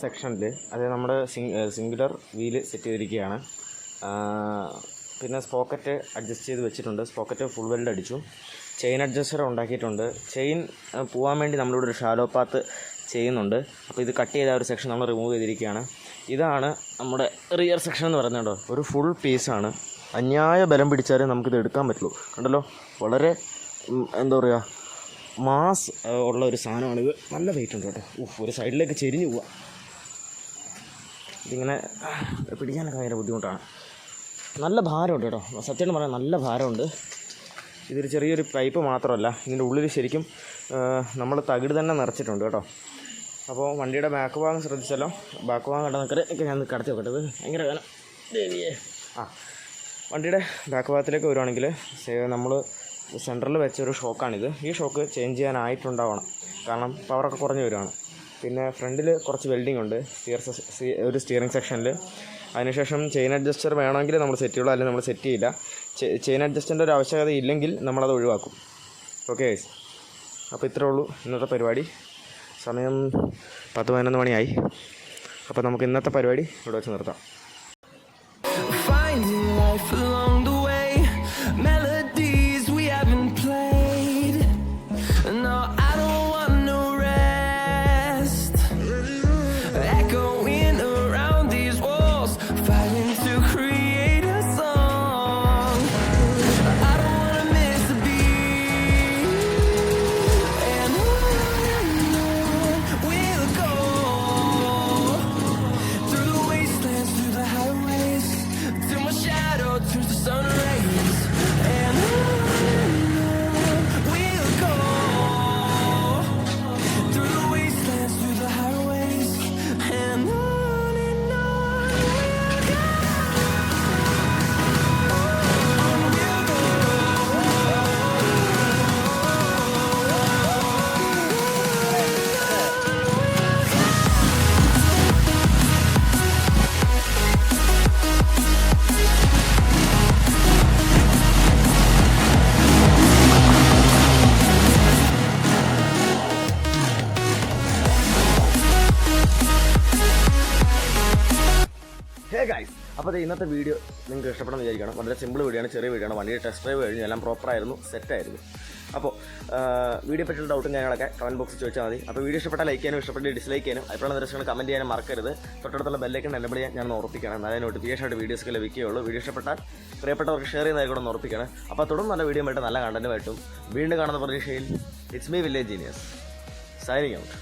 സെക്ഷനിൽ അതായത് നമ്മുടെ സിംഗുലർ വീല് സെറ്റ് ചെയ്തിരിക്കുകയാണ്. പിന്നെ സ്പോക്കറ്റ് അഡ്ജസ്റ്റ് ചെയ്ത് വെച്ചിട്ടുണ്ട്. സ്പോക്കറ്റ് ഫുൾ വെൽഡ് അടിച്ചു. ചെയിൻ അഡ്ജസ്റ്റർ ഉണ്ടാക്കിയിട്ടുണ്ട്. ചെയിൻ പോകാൻ വേണ്ടി നമ്മളിവിടെ ഒരു ഷാലോ പാത്ത് ചെയ്യുന്നുണ്ട്. അപ്പോൾ ഇത് കട്ട് ചെയ്ത ഒരു സെക്ഷൻ നമ്മൾ റിമൂവ് ചെയ്തിരിക്കുകയാണ്. ഇതാണ് നമ്മുടെ റിയർ സെക്ഷൻ എന്ന് പറയുന്നത്. ഒരു ഫുൾ പീസാണ്. അന്യായ ബലം പിടിച്ചാലേ നമുക്കിത് എടുക്കാൻ പറ്റുള്ളൂ. കണ്ടല്ലോ, വളരെ എന്താ പറയുക, മാസ് ഉള്ള ഒരു സാധനമാണിത്. നല്ല വെയിറ്റ് ഉണ്ട് കേട്ടോ. ഒരു സൈഡിലേക്ക് ചെരിഞ്ഞു പോവാം. ഇതിങ്ങനെ പിടിക്കാനൊക്കെ ഭയങ്കര ബുദ്ധിമുട്ടാണ്. നല്ല ഭാരമുണ്ട് കേട്ടോ. സത്യം പറയാൻ നല്ല ഭാരമുണ്ട്. ഇതൊരു ചെറിയൊരു പൈപ്പ് മാത്രമല്ല, ഇതിൻ്റെ ഉള്ളിൽ ശരിക്കും നമ്മൾ തകിട് തന്നെ നിറച്ചിട്ടുണ്ട് കേട്ടോ. അപ്പോൾ വണ്ടിയുടെ ബാക്ക് ഭാഗം ശ്രദ്ധിച്ചാലോ. ബാക്ക് ഭാഗം കടന്നൊക്കെ ഞാൻ കടത്തി വെക്കട്ടെ. ഇത് ഭയങ്കര വേണം. വണ്ടിയുടെ ബാക്ക് ഭാഗത്തിലേക്ക് വരുവാണെങ്കിൽ നമ്മൾ സെൻറ്ററിൽ വെച്ചൊരു ഷോക്കാണിത്. ഈ ഷോക്ക് ചേഞ്ച് ചെയ്യാനായിട്ടുണ്ടാവണം, കാരണം പവറൊക്കെ കുറഞ്ഞ് വരുവാണ്. പിന്നെ ഫ്രണ്ടിൽ കുറച്ച് വെൽഡിംഗ് ഉണ്ട് ഒരു സ്റ്റിയറിംഗ് സെക്ഷനിൽ. അതിനുശേഷം ചെയിൻ അഡ്ജസ്റ്റർ വേണമെങ്കിൽ നമ്മൾ സെറ്റ് ചെയ്യുള്ളൂ, അല്ലെങ്കിൽ നമ്മൾ സെറ്റ് ചെയ്യില്ല. ചെയിൻ അഡ്ജസ്റ്ററിൻ്റെ ഒരു ആവശ്യകത ഇല്ലെങ്കിൽ നമ്മളത് ഒഴിവാക്കും. ഓക്കെ, അപ്പോൾ ഇത്രേ ഉള്ളൂ ഇന്നത്തെ പരിപാടി. സമയം 10-11 മണിയായി. അപ്പോൾ നമുക്ക് ഇന്നത്തെ പരിപാടി ഇവിടെ വെച്ച് നിർത്താം. അപ്പോൾ ഇന്നത്തെ വീഡിയോ നിങ്ങൾക്ക് ഇഷ്ടപ്പെടുന്ന വിചാരിക്കണം. വളരെ സിമ്പിൾ വീഡിയോ ആണ്, ചെറിയ വീഡിയോ ആണ്. വണ്ടിയുടെ ടെസ്റ്റ് ഡ്രൈവ് കഴിഞ്ഞു, എല്ലാം പ്രോപ്പറായിരുന്നു, സെറ്റായിരുന്നു. അപ്പോൾ വീഡിയോ പറ്റിയുള്ള ഡൗട്ടും കാര്യങ്ങളൊക്കെ കമൻറ്റ് ബോക്സിൽ ചോദിച്ചാൽ മതി. അപ്പോൾ വീഡിയോ ഇഷ്ടപ്പെട്ടാൽ ലൈക്ക് ചെയ്യാനും ഇഷ്ടപ്പെട്ട് ഡിസ്ലൈക്ക് ചെയ്യാനും അപ്പോഴുള്ള നിർദ്ദേശങ്ങൾ കമൻറ്റ് ചെയ്യാനും മറക്കരുത്. തൊട്ടടുത്തുള്ള ബെല്ലൈക്കൺ എനേബിൾ ചെയ്യാൻ ഞാൻ ഉറപ്പിക്കണം. എന്നാലേ നോട്ടിഫിക്കേഷനായിട്ട് വീഡിയോസൊക്കെ ലഭിക്കുകയുള്ളൂ. വീഡിയോ ഇഷ്ടപ്പെട്ടാൽ പ്രിയപ്പെട്ടവർക്ക് ഷെയർ ചെയ്യുന്നതായിക്കൂടെ ഉറപ്പിക്കണം. അപ്പോൾ തുടർന്ന് നല്ല വീഡിയോ ആയിട്ട് നല്ല കണ്ടന്റുമായിട്ടും വീണ്ടും കാണുന്ന പ്രതീക്ഷയിൽ it's me village genius signing out.